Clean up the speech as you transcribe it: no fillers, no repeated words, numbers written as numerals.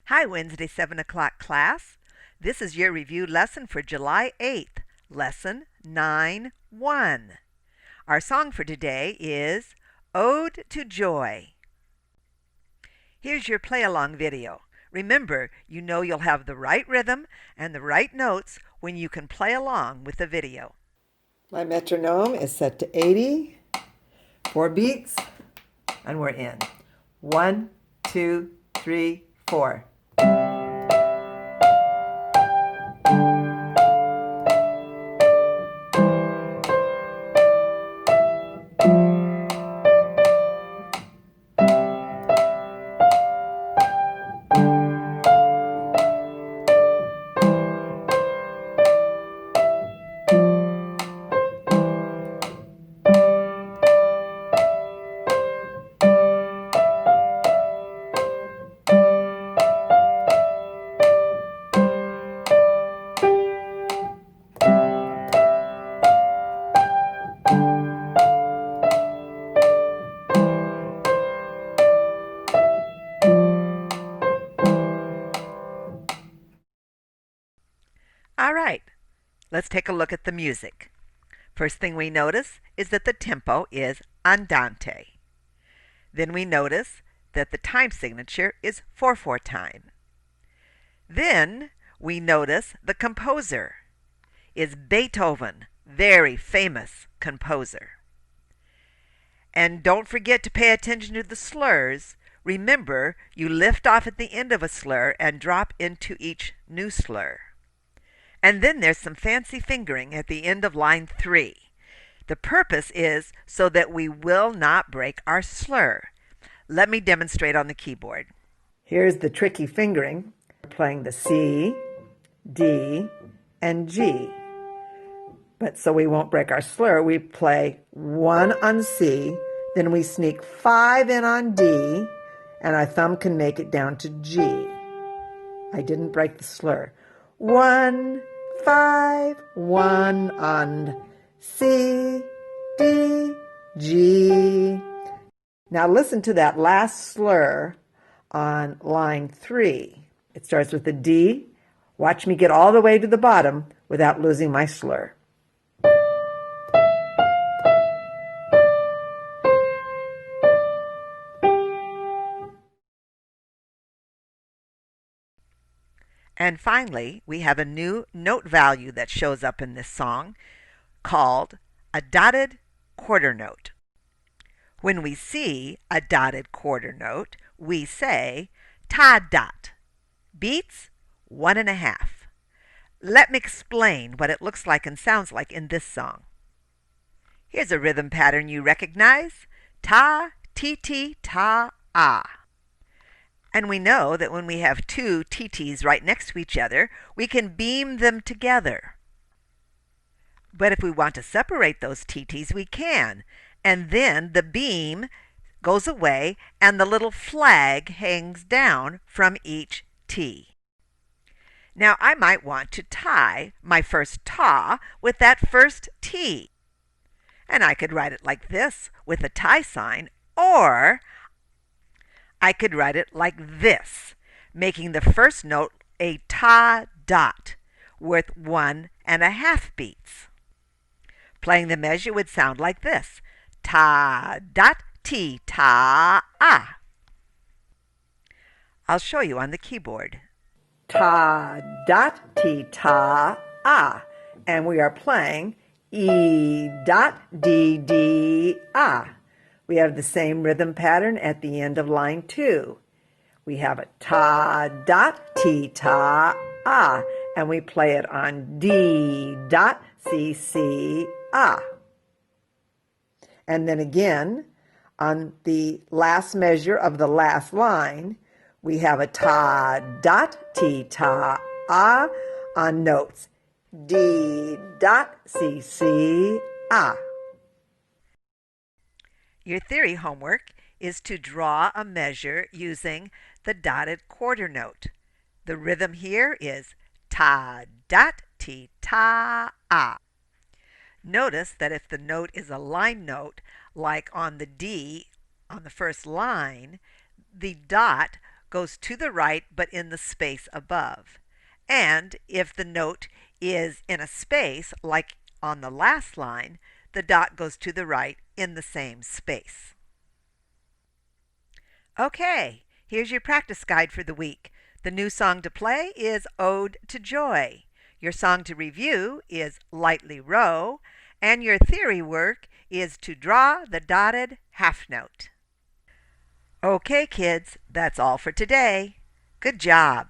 Hi, Wednesday 7 o'clock class. This is your review lesson for July 8th, Lesson 9-1. Our song for today is Ode to Joy. Here's your play-along video. Remember, you'll have the right rhythm and the right notes when you can play along with the video. My metronome is set to 80, 4 beats, and we're in. 1, 2, 3, 4. All right, let's take a look at the music. First thing we notice is that the tempo is andante. Then we notice that the time signature is 4/4 time. Then we notice the composer is Beethoven, very famous composer. And don't forget to pay attention to the slurs. Remember, you lift off at the end of a slur and drop into each new slur. And then there's some fancy fingering at the end of line 3. The purpose is so that we will not break our slur. Let me demonstrate on the keyboard. Here's the tricky fingering. We're playing the C, D, and G. But so we won't break our slur, we play 1 on C, then we sneak 5 in on D, and our thumb can make it down to G. I didn't break the slur. 1, 5, 1 on C, D, G. Now listen to that last slur on line 3. It starts with a D. Watch me get all the way to the bottom without losing my slur. And finally, we have a new note value that shows up in this song called a dotted quarter note. When we see a dotted quarter note, we say ta dot. Beats 1.5. Let me explain what it looks like and sounds like in this song. Here's a rhythm pattern you recognize. Ta, ti, ti, ta, ah. And we know that when we have two TTs right next to each other, we can beam them together. But if we want to separate those TTs, we can. And then the beam goes away and the little flag hangs down from each T. Now I might want to tie my first ta with that first T. And I could write it like this with a tie sign, or I could write it like this, making the first note a ta dot with 1.5 beats. Playing the measure would sound like this. Ta dot ti ta ah. I'll show you on the keyboard. Ta dot ti ta ah. And we are playing E dot D D ah. We have the same rhythm pattern at the end of line 2. We have a ta dot ti ta ah, and we play it on D dot C C ah. And then again, on the last measure of the last line, we have a ta dot ti ta ah on notes D dot C C ah. Your theory homework is to draw a measure using the dotted quarter note. The rhythm here is ta dot ti ta ah. Notice that if the note is a line note, like on the D on the first line, the dot goes to the right but in the space above. And if the note is in a space, like on the last line, the dot goes to the right in the same space. Okay, here's your practice guide for the week. The new song to play is Ode to Joy. Your song to review is Lightly Row, and your theory work is to draw the dotted half note. Okay, kids, that's all for today. Good job.